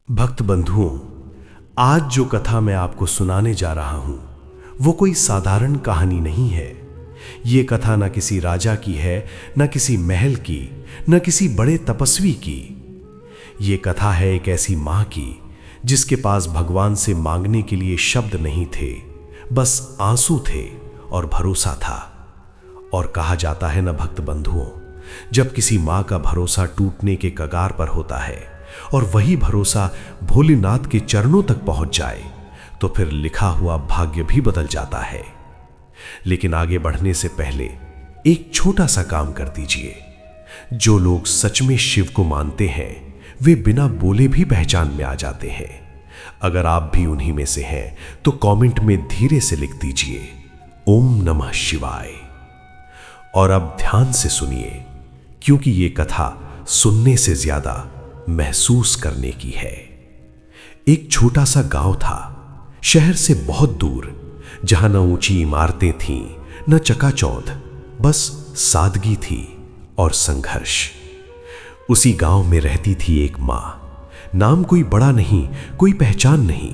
भक्त बंधुओं, आज जो कथा मैं आपको सुनाने जा रहा हूं वो कोई साधारण कहानी नहीं है। ये कथा न किसी राजा की है, न किसी महल की, न किसी बड़े तपस्वी की। ये कथा है एक ऐसी मां की जिसके पास भगवान से मांगने के लिए शब्द नहीं थे, बस आंसू थे और भरोसा था। और कहा जाता है न भक्त बंधुओं, जब किसी मां का भरोसा टूटने के कगार पर होता है और वही भरोसा भोलेनाथ के चरणों तक पहुंच जाए तो फिर लिखा हुआ भाग्य भी बदल जाता है। लेकिन आगे बढ़ने से पहले एक छोटा सा काम कर दीजिए। जो लोग सच में शिव को मानते हैं वे बिना बोले भी पहचान में आ जाते हैं। अगर आप भी उन्हीं में से हैं तो कमेंट में धीरे से लिख दीजिए ओम नमः शिवाय। और अब ध्यान से सुनिए, क्योंकि ये कथा सुनने से ज्यादा महसूस करने की है। एक छोटा सा गांव था, शहर से बहुत दूर, जहां न ऊंची इमारतें थीं, न चकाचौंध, बस सादगी थी और संघर्ष। उसी गांव में रहती थी एक मां। नाम कोई बड़ा नहीं, कोई पहचान नहीं,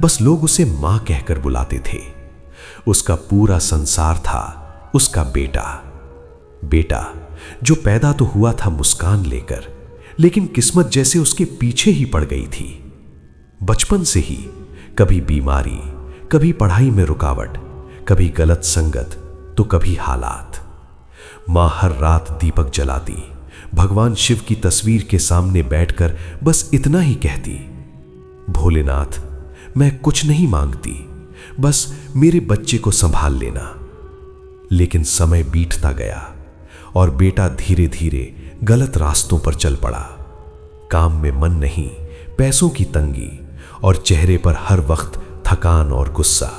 बस लोग उसे मां कहकर बुलाते थे। उसका पूरा संसार था उसका बेटा जो पैदा तो हुआ था मुस्कान लेकर, लेकिन किस्मत जैसे उसके पीछे ही पड़ गई थी। बचपन से ही कभी बीमारी, कभी पढ़ाई में रुकावट, कभी गलत संगत तो कभी हालात। मां हर रात दीपक जलाती, भगवान शिव की तस्वीर के सामने बैठकर बस इतना ही कहती, भोलेनाथ, मैं कुछ नहीं मांगती, बस मेरे बच्चे को संभाल लेना। लेकिन समय बीतता गया और बेटा धीरे धीरे गलत रास्तों पर चल पड़ा। काम में मन नहीं, पैसों की तंगी और चेहरे पर हर वक्त थकान और गुस्सा।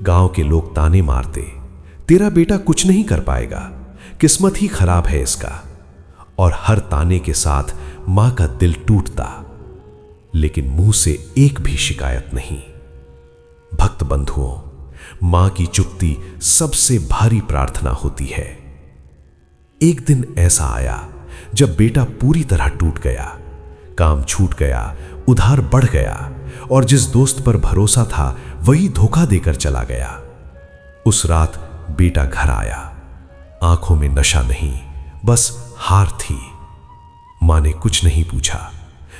गांव के लोग ताने मारते, तेरा बेटा कुछ नहीं कर पाएगा, किस्मत ही खराब है इसका। और हर ताने के साथ मां का दिल टूटता, लेकिन मुंह से एक भी शिकायत नहीं। भक्त बंधुओं, मां की चुप्ती सबसे भारी प्रार्थना होती है। एक दिन ऐसा आया जब बेटा पूरी तरह टूट गया, काम छूट गया, उधार बढ़ गया और जिस दोस्त पर भरोसा था वही धोखा देकर चला गया। उस रात बेटा घर आया, आंखों में नशा नहीं, बस हार थी। मां ने कुछ नहीं पूछा,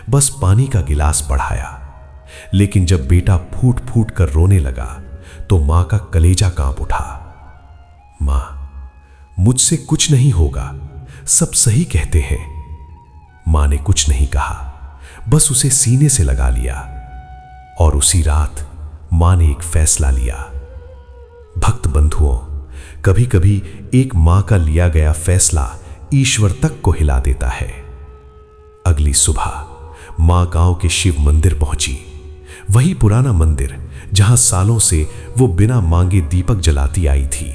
बस पानी का गिलास बढ़ाया। लेकिन जब बेटा फूट फूट कर रोने लगा तो मां का कलेजा कांप उठा। मां, मुझसे कुछ नहीं होगा, सब सही कहते हैं। मां ने कुछ नहीं कहा, बस उसे सीने से लगा लिया। और उसी रात मां ने एक फैसला लिया। भक्त बंधुओं, कभी कभी एक मां का लिया गया फैसला ईश्वर तक को हिला देता है। अगली सुबह मां गांव के शिव मंदिर पहुंची, वही पुराना मंदिर जहां सालों से वो बिना मांगे दीपक जलाती आई थी।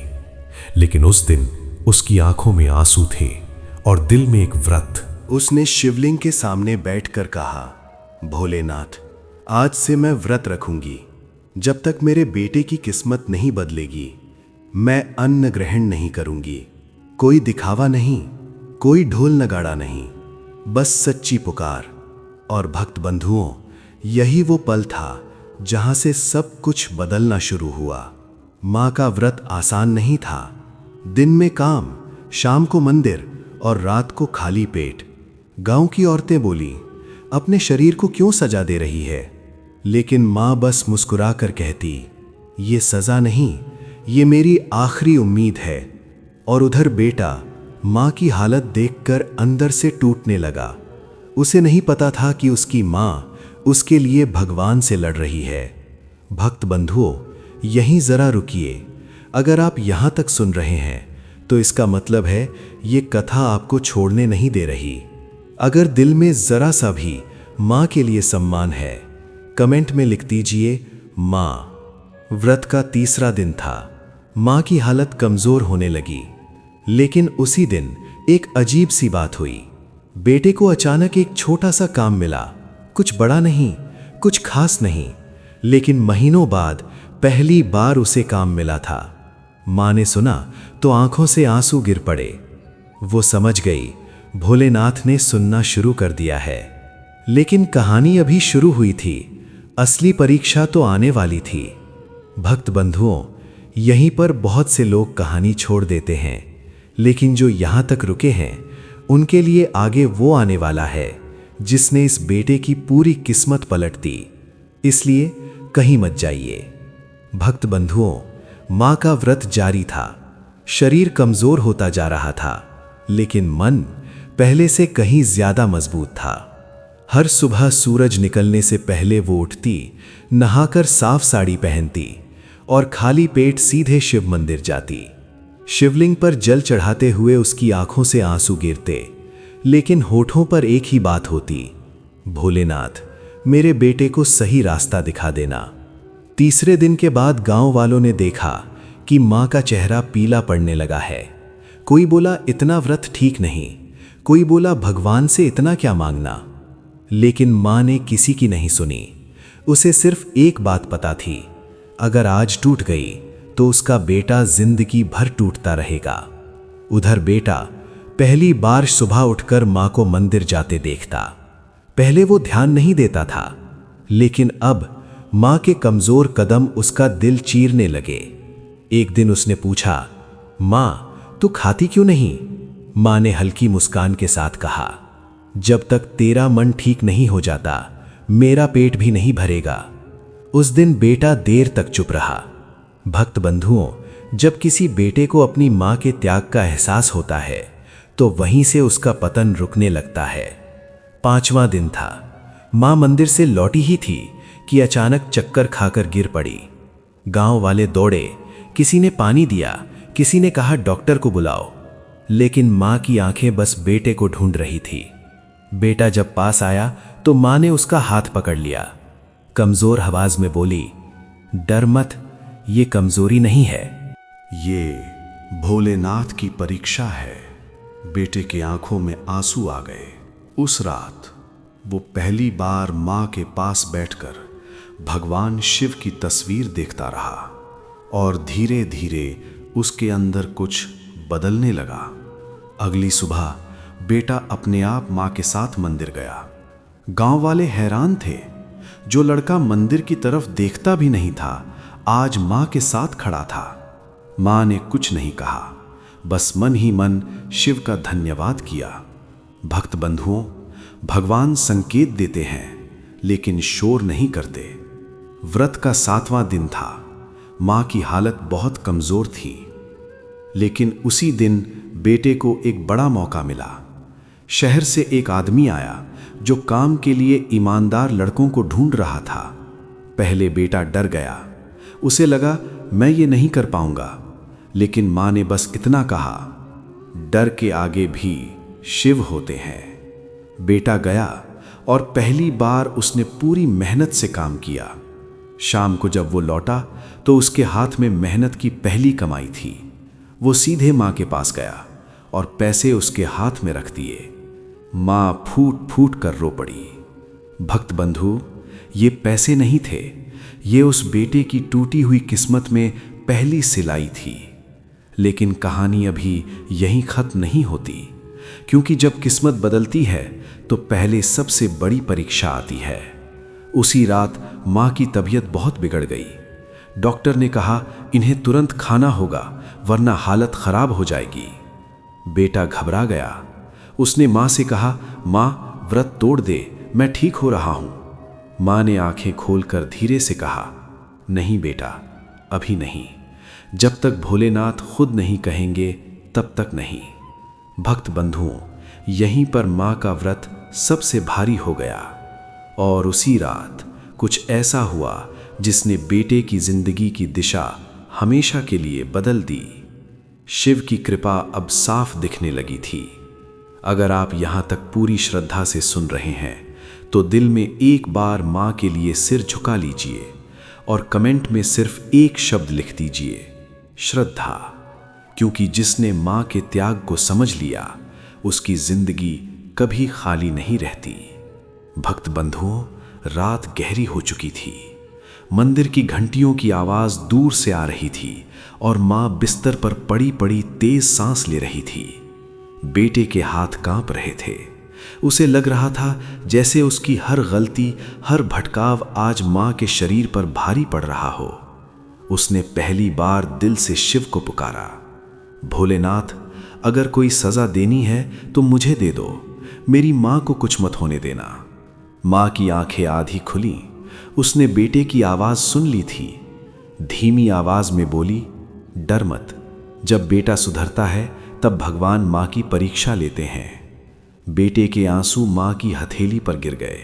लेकिन उस दिन उसकी आंखों में आंसू थे और दिल में एक व्रत। उसने शिवलिंग के सामने बैठकर कहा, भोलेनाथ, आज से मैं व्रत रखूंगी। जब तक मेरे बेटे की किस्मत नहीं बदलेगी, मैं अन्न ग्रहण नहीं करूंगी। कोई दिखावा नहीं, कोई ढोल नगाड़ा नहीं, बस सच्ची पुकार। और भक्त बंधुओं, यही वो पल था जहां से सब कुछ बदलना शुरू हुआ। मां का व्रत आसान नहीं था। दिन में काम, शाम को मंदिर और रात को खाली पेट। गांव की औरतें बोली, अपने शरीर को क्यों सजा दे रही है? लेकिन मां बस मुस्कुरा कर कहती, ये सजा नहीं, ये मेरी आखिरी उम्मीद है। और उधर बेटा मां की हालत देखकर अंदर से टूटने लगा। उसे नहीं पता था कि उसकी मां उसके लिए भगवान से लड़ रही है। भक्त बंधुओं, यहीं जरा रुकिए। अगर आप यहां तक सुन रहे हैं तो इसका मतलब है ये कथा आपको छोड़ने नहीं दे रही। अगर दिल में जरा सा भी मां के लिए सम्मान है, कमेंट में लिख दीजिए मां। व्रत का तीसरा दिन था। मां की हालत कमजोर होने लगी। लेकिन उसी दिन एक अजीब सी बात हुई। बेटे को अचानक एक छोटा सा काम मिला। कुछ बड़ा नहीं, कुछ खास नहीं, लेकिन महीनों बाद पहली बार उसे काम मिला था। मां ने सुना तो आंखों से आंसू गिर पड़े। वो समझ गई, भोलेनाथ ने सुनना शुरू कर दिया है। लेकिन कहानी अभी शुरू हुई थी, असली परीक्षा तो आने वाली थी। भक्त बंधुओं, यहीं पर बहुत से लोग कहानी छोड़ देते हैं, लेकिन जो यहाँ तक रुके हैं उनके लिए आगे वो आने वाला है जिसने इस बेटे की पूरी किस्मत पलट दी। इसलिए कहीं मत जाइए। भक्त बंधुओं, माँ का व्रत जारी था। शरीर कमजोर होता जा रहा था, लेकिन मन पहले से कहीं ज्यादा मजबूत था। हर सुबह सूरज निकलने से पहले वो उठती, नहाकर साफ साड़ी पहनती और खाली पेट सीधे शिव मंदिर जाती। शिवलिंग पर जल चढ़ाते हुए उसकी आंखों से आंसू गिरते, लेकिन होठों पर एक ही बात होती, भोलेनाथ, मेरे बेटे को सही रास्ता दिखा देना। तीसरे दिन के बाद गांव वालों ने देखा कि मां का चेहरा पीला पड़ने लगा है। कोई बोला इतना व्रत ठीक नहीं, कोई बोला भगवान से इतना क्या मांगना। लेकिन मां ने किसी की नहीं सुनी। उसे सिर्फ एक बात पता थी, अगर आज टूट गई तो उसका बेटा जिंदगी भर टूटता रहेगा। उधर बेटा पहली बार सुबह उठकर मां को मंदिर जाते देखता। पहले वो ध्यान नहीं देता था, लेकिन अब मां के कमजोर कदम उसका दिल चीरने लगे। एक दिन उसने पूछा, मां, तू खाती क्यों नहीं? मां ने हल्की मुस्कान के साथ कहा, जब तक तेरा मन ठीक नहीं हो जाता मेरा पेट भी नहीं भरेगा। उस दिन बेटा देर तक चुप रहा। भक्त बंधुओं, जब किसी बेटे को अपनी मां के त्याग का एहसास होता है तो वहीं से उसका पतन रुकने लगता है। 5वां दिन था। मां मंदिर से लौटी ही थी कि अचानक चक्कर खाकर गिर पड़ी। गांव वाले दौड़े, किसी ने पानी दिया, किसी ने कहा डॉक्टर को बुलाओ, लेकिन मां की आंखें बस बेटे को ढूंढ रही थी। बेटा जब पास आया तो मां ने उसका हाथ पकड़ लिया। कमजोर आवाज में बोली, डर मत, ये कमजोरी नहीं है, ये भोलेनाथ की परीक्षा है। बेटे की आंखों में आंसू आ गए। उस रात वो पहली बार मां के पास बैठकर भगवान शिव की तस्वीर देखता रहा और धीरे धीरे उसके अंदर कुछ बदलने लगा। अगली सुबह बेटा अपने आप मां के साथ मंदिर गया। गांव वाले हैरान थे। जो लड़का मंदिर की तरफ देखता भी नहीं था, आज मां के साथ खड़ा था। मां ने कुछ नहीं कहा, बस मन ही मन शिव का धन्यवाद किया। भक्त बंधुओं, भगवान संकेत देते हैं लेकिन शोर नहीं करते। व्रत का 7वां दिन था। मां की हालत बहुत कमजोर थी, लेकिन उसी दिन बेटे को एक बड़ा मौका मिला। शहर से एक आदमी आया जो काम के लिए ईमानदार लड़कों को ढूंढ रहा था। पहले बेटा डर गया। उसे लगा मैं ये नहीं कर पाऊंगा, लेकिन मां ने बस इतना कहा, डर के आगे भी शिव होते हैं। बेटा गया और पहली बार उसने पूरी मेहनत से काम किया। शाम को जब वो लौटा तो उसके हाथ में मेहनत की पहली कमाई थी। वो सीधे मां के पास गया और पैसे उसके हाथ में रख दिए। मां फूट फूट कर रो पड़ी। भक्त बंधु, ये पैसे नहीं थे, ये उस बेटे की टूटी हुई किस्मत में पहली सिलाई थी। लेकिन कहानी अभी यहीं खत्म नहीं होती, क्योंकि जब किस्मत बदलती है तो पहले सबसे बड़ी परीक्षा आती है। उसी रात मां की तबीयत बहुत बिगड़ गई। डॉक्टर ने कहा इन्हें तुरंत खाना होगा वरना हालत खराब हो जाएगी। बेटा घबरा गया। उसने मां से कहा, मां, व्रत तोड़ दे, मैं ठीक हो रहा हूं। मां ने आंखें खोलकर धीरे से कहा, नहीं बेटा, अभी नहीं। जब तक भोलेनाथ खुद नहीं कहेंगे तब तक नहीं। भक्त बंधुओं, यहीं पर मां का व्रत सबसे भारी हो गया और उसी रात कुछ ऐसा हुआ जिसने बेटे की जिंदगी की दिशा हमेशा के लिए बदल दी। शिव की कृपा अब साफ दिखने लगी थी। अगर आप यहां तक पूरी श्रद्धा से सुन रहे हैं तो दिल में एक बार मां के लिए सिर झुका लीजिए और कमेंट में सिर्फ एक शब्द लिख दीजिए, श्रद्धा। क्योंकि जिसने मां के त्याग को समझ लिया उसकी जिंदगी कभी खाली नहीं रहती। भक्त बंधुओं, रात गहरी हो चुकी थी। मंदिर की घंटियों की आवाज दूर से आ रही थी और मां बिस्तर पर पड़ी पड़ी तेज सांस ले रही थी। बेटे के हाथ कांप रहे थे। उसे लग रहा था जैसे उसकी हर गलती, हर भटकाव आज मां के शरीर पर भारी पड़ रहा हो। उसने पहली बार दिल से शिव को पुकारा, भोलेनाथ, अगर कोई सजा देनी है तो मुझे दे दो, मेरी मां को कुछ मत होने देना। मां की आंखें आधी खुली। उसने बेटे की आवाज सुन ली थी। धीमी आवाज में बोली, डर मत, जब बेटा सुधरता है तब भगवान मां की परीक्षा लेते हैं। बेटे के आंसू मां की हथेली पर गिर गए।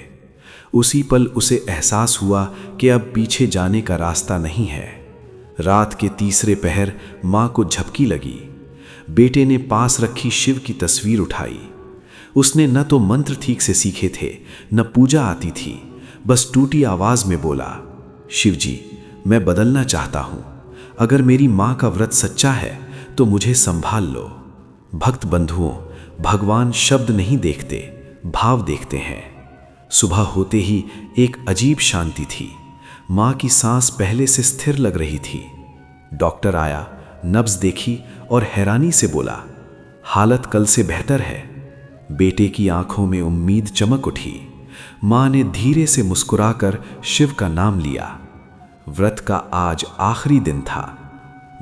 उसी पल उसे एहसास हुआ कि अब पीछे जाने का रास्ता नहीं है। रात के तीसरे पहर मां को झपकी लगी। बेटे ने पास रखी शिव की तस्वीर उठाई। उसने न तो मंत्र ठीक से सीखे थे, न पूजा आती थी। बस टूटी आवाज में बोला, शिव जी, मैं बदलना चाहता हूं। अगर मेरी मां का व्रत सच्चा है तो मुझे संभाल लो। भक्त बंधुओं, भगवान शब्द नहीं देखते, भाव देखते हैं। सुबह होते ही एक अजीब शांति थी। मां की सांस पहले से स्थिर लग रही थी। डॉक्टर आया, नब्ज देखी और हैरानी से बोला, हालत कल से बेहतर है। बेटे की आंखों में उम्मीद चमक उठी। मां ने धीरे से मुस्कुराकर शिव का नाम लिया। व्रत का आज आखिरी दिन था।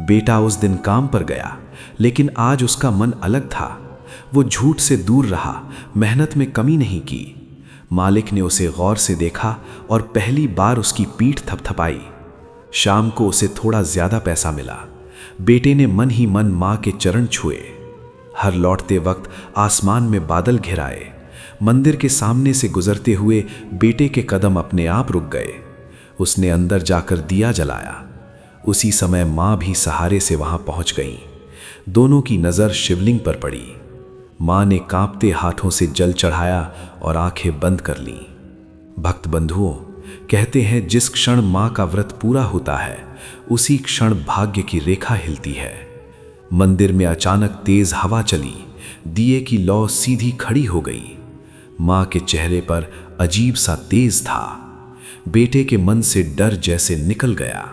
बेटा उस दिन काम पर गया, लेकिन आज उसका मन अलग था। वो झूठ से दूर रहा, मेहनत में कमी नहीं की। मालिक ने उसे गौर से देखा और पहली बार उसकी पीठ थपथपाई। शाम को उसे थोड़ा ज्यादा पैसा मिला। बेटे ने मन ही मन मां के चरण छुए। हर लौटते वक्त आसमान में बादल घिर आए। मंदिर के सामने से गुजरते हुए बेटे के कदम अपने आप रुक गए। उसने अंदर जाकर दिया जलाया। उसी समय मां भी सहारे से वहां पहुंच गई। दोनों की नजर शिवलिंग पर पड़ी। मां ने कांपते हाथों से जल चढ़ाया और आंखें बंद कर लीं। भक्त बंधुओं, कहते हैं जिस क्षण मां का व्रत पूरा होता है उसी क्षण भाग्य की रेखा हिलती है। मंदिर में अचानक तेज हवा चली। दिए की लौ सीधी खड़ी हो गई। मां के चेहरे पर अजीब सा तेज था। बेटे के मन से डर जैसे निकल गया।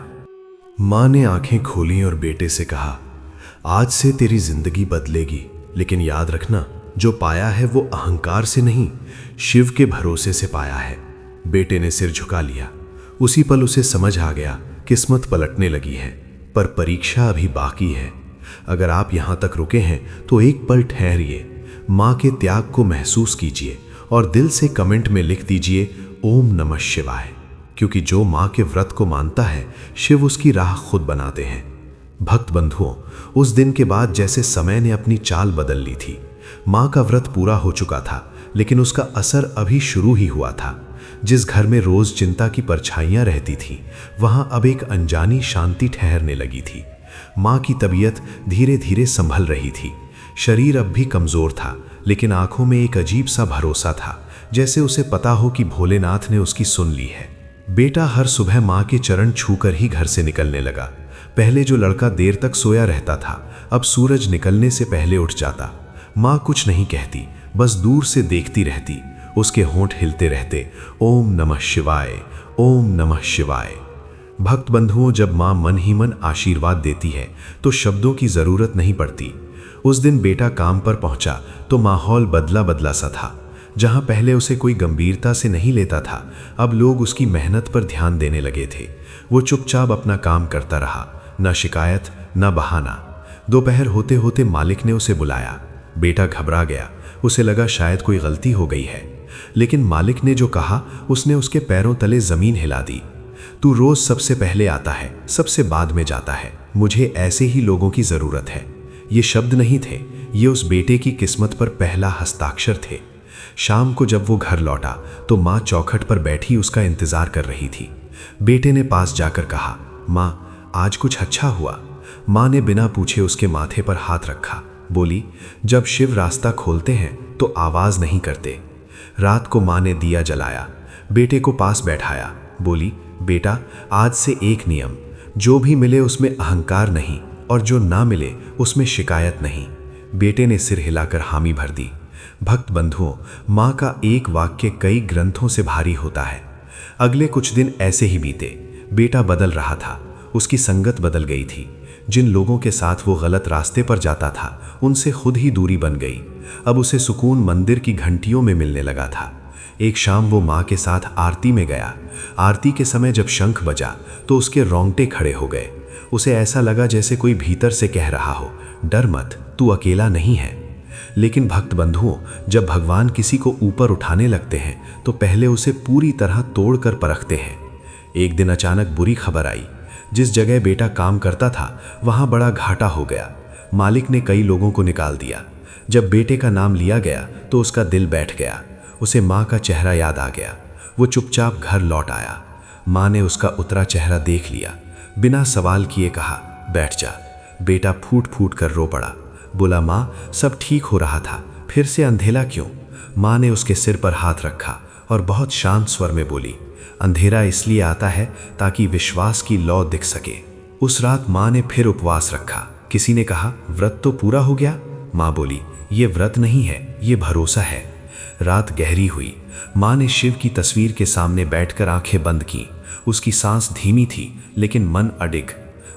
मां ने आंखें खोली और बेटे से कहा, आज से तेरी जिंदगी बदलेगी, लेकिन याद रखना, जो पाया है वो अहंकार से नहीं, शिव के भरोसे से पाया है। बेटे ने सिर झुका लिया। उसी पल उसे समझ आ गया, किस्मत पलटने लगी है, पर परीक्षा अभी बाकी है। अगर आप यहां तक रुके हैं तो एक पल ठहरिए, मां के त्याग को महसूस कीजिए और दिल से कमेंट में लिख दीजिए, ओम नमः शिवाय। क्योंकि जो मां के व्रत को मानता है, शिव उसकी राह खुद बनाते हैं। भक्त बंधुओं, उस दिन के बाद जैसे समय ने अपनी चाल बदल ली थी। मां का व्रत पूरा हो चुका था, लेकिन उसका असर अभी शुरू ही हुआ था। जिस घर में रोज चिंता की परछाइयां रहती थीं, वहां अब एक अनजानी शांति ठहरने लगी थी। मां की तबीयत धीरे धीरे संभल रही थी। शरीर अब भी कमजोर था, लेकिन आंखों में एक अजीब सा भरोसा था, जैसे उसे पता हो कि भोलेनाथ ने उसकी सुन ली है। बेटा हर सुबह मां के चरण छूकर ही घर से निकलने लगा। पहले जो लड़का देर तक सोया रहता था, अब सूरज निकलने से पहले उठ जाता। मां कुछ नहीं कहती, बस दूर से देखती रहती। उसके होंठ हिलते रहते, ओम नमः शिवाय, ओम नमः शिवाय। भक्त बंधुओं, जब मां मन ही मन आशीर्वाद देती है तो शब्दों की जरूरत नहीं पड़ती। उस दिन बेटा काम पर पहुंचा तो माहौल बदला बदला सा था। जहां पहले उसे कोई गंभीरता से नहीं लेता था, अब लोग उसकी मेहनत पर ध्यान देने लगे थे। वो चुपचाप अपना काम करता रहा, न शिकायत न बहाना। दोपहर होते होते मालिक ने उसे बुलाया। बेटा घबरा गया। उसे लगा शायद कोई गलती हो गई है, लेकिन मालिक ने जो कहा उसने उसके पैरों तले जमीन हिला दी। तू रोज सबसे पहले आता है, सबसे बाद में जाता है। मुझे ऐसे ही लोगों की जरूरत है। ये शब्द नहीं थे, ये उस बेटे की किस्मत पर पहला हस्ताक्षर थे। शाम को जब वो घर लौटा तो मां चौखट पर बैठी उसका इंतजार कर रही थी। बेटे ने पास जाकर कहा, मां, आज कुछ अच्छा हुआ। मां ने बिना पूछे उसके माथे पर हाथ रखा। बोली, जब शिव रास्ता खोलते हैं तो आवाज नहीं करते। रात को मां ने दिया जलाया, बेटे को पास बैठाया। बोली, बेटा, आज से एक नियम, जो भी मिले उसमें अहंकार नहीं और जो ना मिले उसमें शिकायत नहीं। बेटे ने सिर हिलाकर हामी भर दी। भक्त बंधुओं, मां का एक वाक्य कई ग्रंथों से भारी होता है। अगले कुछ दिन ऐसे ही बीते। बेटा बदल रहा था, उसकी संगत बदल गई थी। जिन लोगों के साथ वो गलत रास्ते पर जाता था, उनसे खुद ही दूरी बन गई। अब उसे सुकून मंदिर की घंटियों में मिलने लगा था। एक शाम वो माँ के साथ आरती में गया। आरती के समय जब शंख बजा तो उसके रोंगटे खड़े हो गए। उसे ऐसा लगा जैसे कोई भीतर से कह रहा हो, डर मत, तू अकेला नहीं है। लेकिन भक्त बंधुओं, जब भगवान किसी को ऊपर उठाने लगते हैं तो पहले उसे पूरी तरह तोड़कर परखते हैं। एक दिन अचानक बुरी खबर आई। जिस जगह बेटा काम करता था वहां बड़ा घाटा हो गया। मालिक ने कई लोगों को निकाल दिया। जब बेटे का नाम लिया गया तो उसका दिल बैठ गया। उसे माँ का चेहरा याद आ गया। वो चुपचाप घर लौट आया। माँ ने उसका उतरा चेहरा देख लिया। बिना सवाल किए कहा, बैठ जा। बेटा फूट फूट कर रो पड़ा। बोला, माँ सब ठीक हो रहा था, फिर से अंधेरा क्यों? माँ ने उसके सिर पर हाथ रखा और बहुत शांत स्वर में बोली, अंधेरा इसलिए आता है ताकि विश्वास की लौ दिख सके। उस रात माँ ने फिर उपवास रखा। किसी ने कहा, व्रत तो पूरा हो गया? माँ बोली, ये व्रत नहीं है, ये भरोसा है। रात गहरी हुई। माँ ने शिव की तस्वीर के सामने बैठकर आंखें बंद की। उसकी सांस धीमी थी लेकिन मन अडिग।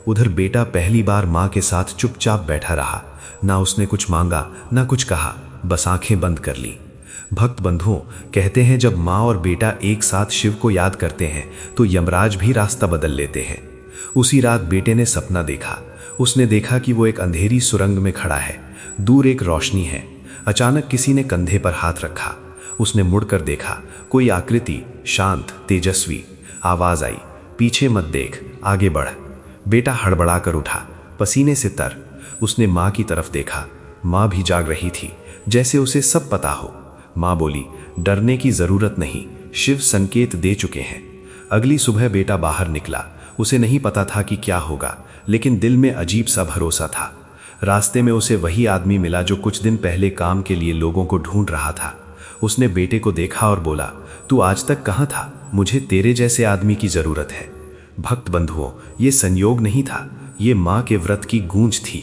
उधर बेटा पहली बार माँ के साथ चुपचाप बैठा रहा। ना उसने कुछ मांगा, ना कुछ कहा, बस आंखें बंद कर ली। भक्त बंधुओं, कहते हैं जब माँ और बेटा एक साथ शिव को याद करते हैं तो यमराज भी रास्ता बदल लेते हैं। उसी रात बेटे ने सपना देखा। उसने देखा कि वो एक अंधेरी सुरंग में खड़ा है। दूर एक रोशनी है। अचानक किसी ने कंधे पर हाथ रखा। उसने मुड़कर देखा। कोई आकृति, शांत, तेजस्वी। आवाज आई, पीछे मत देख, आगे बढ़। बेटा हड़बड़ा कर उठा, पसीने से तर। उसने माँ की तरफ देखा। माँ भी जाग रही थी, जैसे उसे सब पता हो। माँ बोली, डरने की जरूरत नहीं, शिव संकेत दे चुके हैं। अगली सुबह बेटा बाहर निकला। उसे नहीं पता था कि क्या होगा, लेकिन दिल में अजीब सा भरोसा था। रास्ते में उसे वही आदमी मिला जो कुछ दिन पहले काम के लिए लोगों को ढूंढ रहा था। उसने बेटे को देखा और बोला, तू आज तक कहाँ था? मुझे तेरे जैसे आदमी की जरूरत है। भक्त बंधुओं, ये संयोग नहीं था, ये माँ के व्रत की गूंज थी।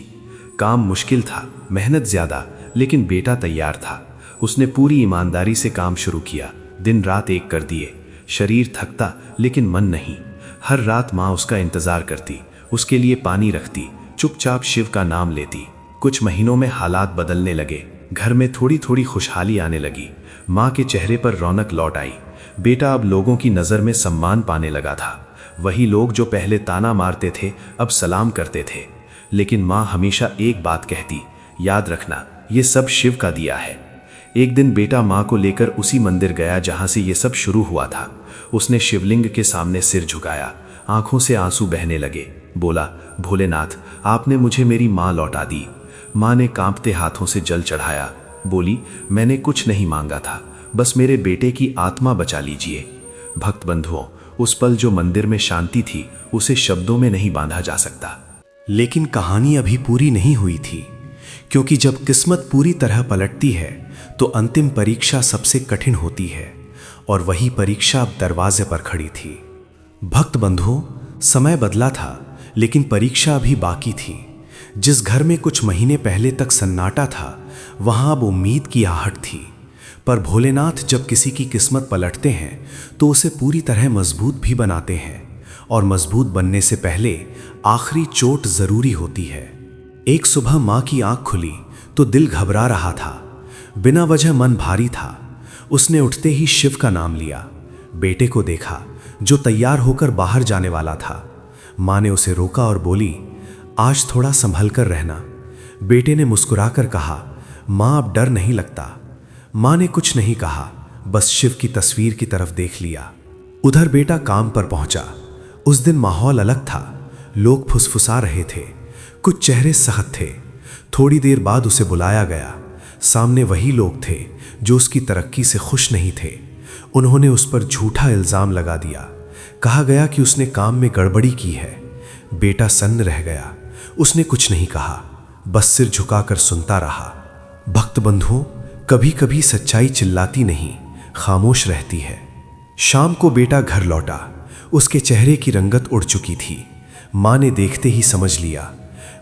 काम मुश्किल था, मेहनत ज्यादा, लेकिन बेटा तैयार था। उसने पूरी ईमानदारी से काम शुरू किया। दिन रात एक कर दिए। शरीर थकता लेकिन मन नहीं। हर रात माँ उसका इंतजार करती, उसके लिए पानी रखती, चुपचाप शिव का नाम लेती। कुछ महीनों में हालात बदलने लगे। घर में थोड़ी थोड़ी खुशहाली आने लगी। माँ के चेहरे पर रौनक लौट आई। बेटा अब लोगों की नज़र में सम्मान पाने लगा था। वही लोग जो पहले ताना मारते थे अब सलाम करते थे। लेकिन माँ हमेशा एक बात कहती, याद रखना, ये सब शिव का दिया है। एक दिन बेटा माँ को लेकर उसी मंदिर गया जहाँ से ये सब शुरू हुआ था। उसने शिवलिंग के सामने सिर झुकाया। आंखों से आंसू बहने लगे। बोला, भोलेनाथ, आपने मुझे मेरी माँ लौटा दी। माँ ने कांपते हाथों से जल चढ़ाया। बोली, मैंने कुछ नहीं मांगा था, बस मेरे बेटे की आत्मा बचा लीजिए। भक्त बंधुओं, उस पल जो मंदिर में शांति थी उसे शब्दों में नहीं बांधा जा सकता। लेकिन कहानी अभी पूरी नहीं हुई थी, क्योंकि जब किस्मत पूरी तरह पलटती है तो अंतिम परीक्षा सबसे कठिन होती है, और वही परीक्षा अब दरवाजे पर खड़ी थी। भक्त बंधुओं, समय बदला था लेकिन परीक्षा अभी बाकी थी। जिस घर में कुछ महीने पहले तक सन्नाटा था वहां अब उम्मीद की आहट थी। पर भोलेनाथ जब किसी की किस्मत पलटते हैं तो उसे पूरी तरह मजबूत भी बनाते हैं, और मजबूत बनने से पहले आखिरी चोट जरूरी होती है। एक सुबह माँ की आंख खुली तो दिल घबरा रहा था। बिना वजह मन भारी था। उसने उठते ही शिव का नाम लिया। बेटे को देखा जो तैयार होकर बाहर जाने वाला था। माँ ने उसे रोका और बोली, आज थोड़ा संभल कर रहना। बेटे ने मुस्कुराकर कहा, माँ अब डर नहीं लगता। माँ ने कुछ नहीं कहा, बस शिव की तस्वीर की तरफ देख लिया। उधर बेटा काम पर पहुंचा। उस दिन माहौल अलग था। लोग फुसफुसा रहे थे, कुछ चेहरे सख्त थे। थोड़ी देर बाद उसे बुलाया गया। सामने वही लोग थे जो उसकी तरक्की से खुश नहीं थे। उन्होंने उस पर झूठा इल्जाम लगा दिया। कहा गया कि उसने काम में गड़बड़ी की है। बेटा सन्न रह गया। उसने कुछ नहीं कहा, बस सिर झुकाकर सुनता रहा। भक्त बंधुओं, कभी कभी सच्चाई चिल्लाती नहीं, खामोश रहती है। शाम को बेटा घर लौटा। उसके चेहरे की रंगत उड़ चुकी थी। माँ ने देखते ही समझ लिया।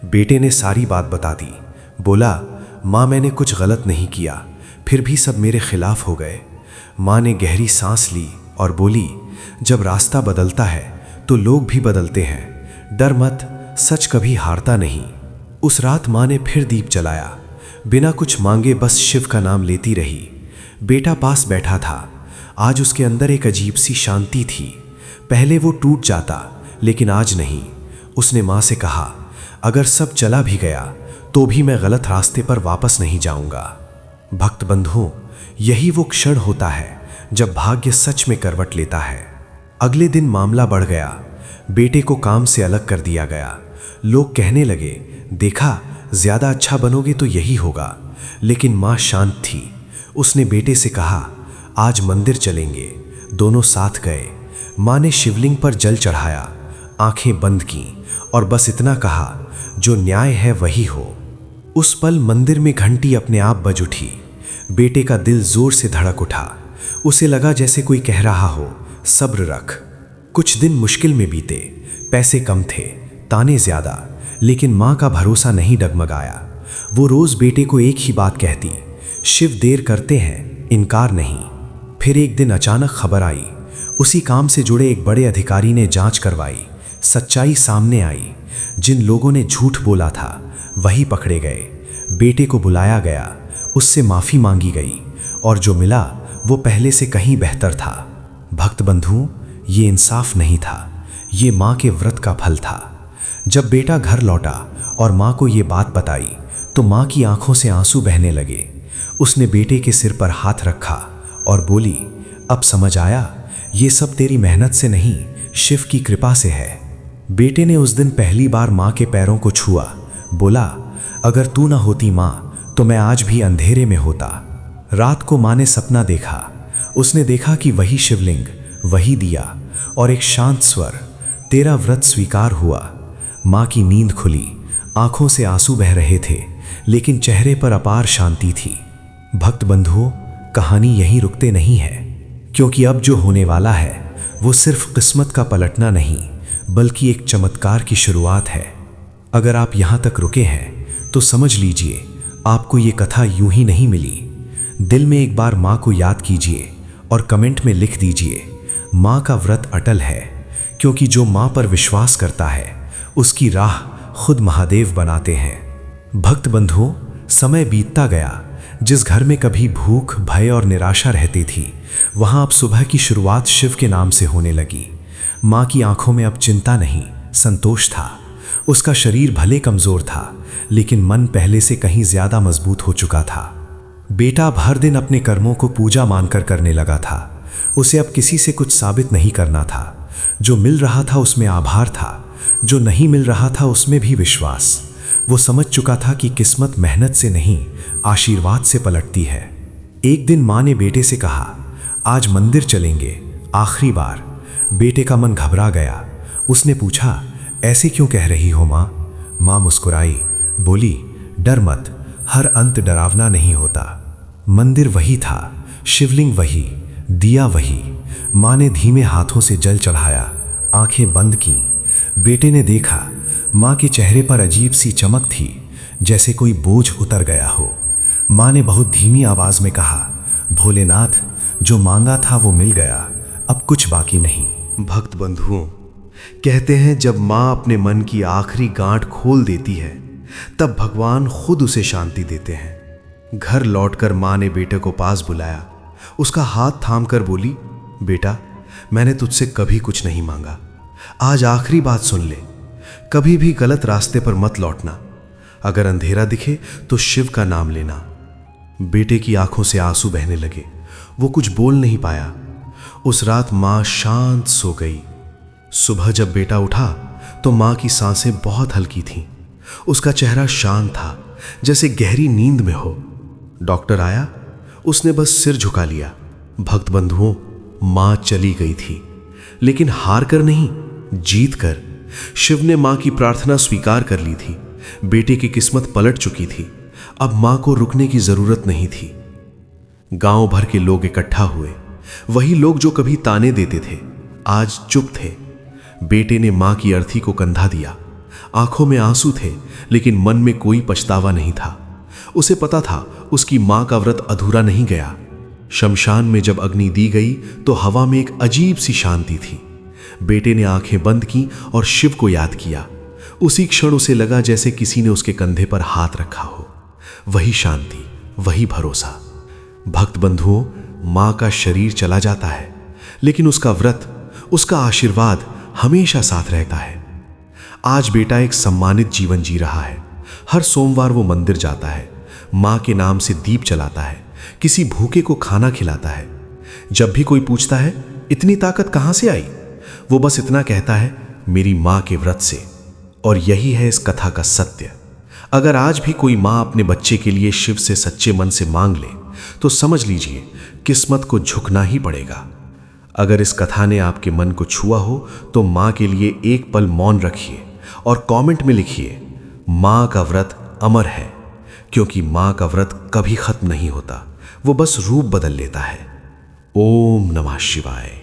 बेटे ने सारी बात बता दी। बोला, माँ मैंने कुछ गलत नहीं किया, फिर भी सब मेरे खिलाफ हो गए। माँ ने गहरी सांस ली और बोली, जब रास्ता बदलता है तो लोग भी बदलते हैं। डर मत, सच कभी हारता नहीं। उस रात माँ ने फिर दीप जलाया। बिना कुछ मांगे बस शिव का नाम लेती रही। बेटा पास बैठा था। आज उसके अंदर एक अजीब सी शांति थी। पहले वो टूट जाता, लेकिन आज नहीं। उसने माँ से कहा, अगर सब चला भी गया तो भी मैं गलत रास्ते पर वापस नहीं जाऊंगा। भक्त बंधुओं, यही वो क्षण होता है जब भाग्य सच में करवट लेता है। अगले दिन मामला बढ़ गया। बेटे को काम से अलग कर दिया गया। लोग कहने लगे, देखा, ज्यादा अच्छा बनोगे तो यही होगा। लेकिन माँ शांत थी। उसने बेटे से कहा, आज मंदिर चलेंगे। दोनों साथ गए। माँ ने शिवलिंग पर जल चढ़ाया, आंखें बंद की और बस इतना कहा, जो न्याय है वही हो। उस पल मंदिर में घंटी अपने आप बज उठी। बेटे का दिल जोर से धड़क उठा। उसे लगा जैसे कोई कह रहा हो, सब्र रख। कुछ दिन मुश्किल में बीते। पैसे कम थे, ताने ज्यादा, लेकिन माँ का भरोसा नहीं डगमगाया। वो रोज बेटे को एक ही बात कहती, शिव देर करते हैं, इनकार नहीं। फिर एक दिन अचानक खबर आई। उसी काम से जुड़े एक बड़े अधिकारी ने जांच करवाई। सच्चाई सामने आई। जिन लोगों ने झूठ बोला था वही पकड़े गए। बेटे को बुलाया गया, उससे माफी मांगी गई और जो मिला वो पहले से कहीं बेहतर था। भक्त बंधुओं, ये इंसाफ नहीं था, ये माँ के व्रत का फल था। जब बेटा घर लौटा और माँ को ये बात बताई तो माँ की आंखों से आंसू बहने लगे। उसने बेटे के सिर पर हाथ रखा और बोली, अब समझ आया, ये सब तेरी मेहनत से नहीं, शिव की कृपा से है। बेटे ने उस दिन पहली बार माँ के पैरों को छुआ। बोला, अगर तू ना होती माँ तो मैं आज भी अंधेरे में होता। रात को माँ ने सपना देखा। उसने देखा कि वही शिवलिंग, वही दिया और एक शांत स्वर, तेरा व्रत स्वीकार हुआ। माँ की नींद खुली। आंखों से आंसू बह रहे थे, लेकिन चेहरे पर अपार शांति थी। भक्त बंधुओं, कहानी यहीं रुकते नहीं है, क्योंकि अब जो होने वाला है वो सिर्फ किस्मत का पलटना नहीं, बल्कि एक चमत्कार की शुरुआत है। अगर आप यहाँ तक रुके हैं तो समझ लीजिए, आपको ये कथा यूं ही नहीं मिली। दिल में एक बार माँ को याद कीजिए और कमेंट में लिख दीजिए, माँ का व्रत अटल है, क्योंकि जो माँ पर विश्वास करता है उसकी राह खुद महादेव बनाते हैं। भक्त बंधुओं, समय बीतता गया। जिस घर में कभी भूख, भय और निराशा रहती थी, वहां अब सुबह की शुरुआत शिव के नाम से होने लगी। माँ की आंखों में अब चिंता नहीं, संतोष था। उसका शरीर भले कमजोर था, लेकिन मन पहले से कहीं ज्यादा मजबूत हो चुका था। बेटा अब हर दिन अपने कर्मों को पूजा मानकर करने लगा था। उसे अब किसी से कुछ साबित नहीं करना था। जो मिल रहा था उसमें आभार था, जो नहीं मिल रहा था उसमें भी विश्वास। वो समझ चुका था कि किस्मत मेहनत से नहीं, आशीर्वाद से पलटती है। एक दिन माँ ने बेटे से कहा, आज मंदिर चलेंगे, आखिरी बार। बेटे का मन घबरा गया। उसने पूछा, ऐसे क्यों कह रही हो माँ? माँ मुस्कुराई, बोली, डर मत, हर अंत डरावना नहीं होता। मंदिर वही था, शिवलिंग वही, दिया वही। माँ ने धीमे हाथों से जल चढ़ाया, आंखें बंद की। बेटे ने देखा, माँ के चेहरे पर अजीब सी चमक थी, जैसे कोई बोझ उतर गया हो। माँ ने बहुत धीमी आवाज में कहा, भोलेनाथ, जो मांगा था वो मिल गया, अब कुछ बाकी नहीं। भक्त बंधुओं, कहते हैं जब माँ अपने मन की आखिरी गांठ खोल देती है तब भगवान खुद उसे शांति देते हैं। घर लौटकर माँ ने बेटे को पास बुलाया, उसका हाथ थामकर बोली, बेटा, मैंने तुझसे कभी कुछ नहीं मांगा। आज आखिरी बात सुन ले, कभी भी गलत रास्ते पर मत लौटना। अगर अंधेरा दिखे तो शिव का नाम लेना। बेटे की आंखों से आंसू बहने लगे। वो कुछ बोल नहीं पाया। उस रात माँ शांत सो गई। सुबह जब बेटा उठा तो माँ की सांसें बहुत हल्की थीं। उसका चेहरा शांत था, जैसे गहरी नींद में हो। डॉक्टर आया, उसने बस सिर झुका लिया। भक्त बंधुओं, माँ चली गई थी, लेकिन हार कर नहीं, जीत कर। शिव ने माँ की प्रार्थना स्वीकार कर ली थी। बेटे की किस्मत पलट चुकी थी। अब माँ को रुकने की जरूरत नहीं थी। गांव भर के लोग इकट्ठा हुए। वही लोग जो कभी ताने देते थे, आज चुप थे। बेटे ने माँ की अर्थी को कंधा दिया। आंखों में आंसू थे, लेकिन मन में कोई पछतावा नहीं था। उसे पता था उसकी माँ का व्रत अधूरा नहीं गया। शमशान में जब अग्नि दी गई तो हवा में एक अजीब सी शांति थी। बेटे ने आंखें बंद की और शिव को याद किया। उसी क्षण उसे लगा जैसे किसी ने उसके कंधे पर हाथ रखा हो। वही शांति, वही भरोसा। भक्त बंधुओं, मां का शरीर चला जाता है, लेकिन उसका व्रत, उसका आशीर्वाद हमेशा साथ रहता है। आज बेटा एक सम्मानित जीवन जी रहा है। हर सोमवार वो मंदिर जाता है, मां के नाम से दीप जलाता है, किसी भूखे को खाना खिलाता है। जब भी कोई पूछता है इतनी ताकत कहां से आई, वो बस इतना कहता है, मेरी मां के व्रत से। और यही है इस कथा का सत्य। अगर आज भी कोई मां अपने बच्चे के लिए शिव से सच्चे मन से मांग ले तो समझ लीजिए किस्मत को झुकना ही पड़ेगा। अगर इस कथा ने आपके मन को छुआ हो तो मां के लिए एक पल मौन रखिए और कमेंट में लिखिए, मां का व्रत अमर है। क्योंकि मां का व्रत कभी खत्म नहीं होता, वो बस रूप बदल लेता है। ओम नमः शिवाय।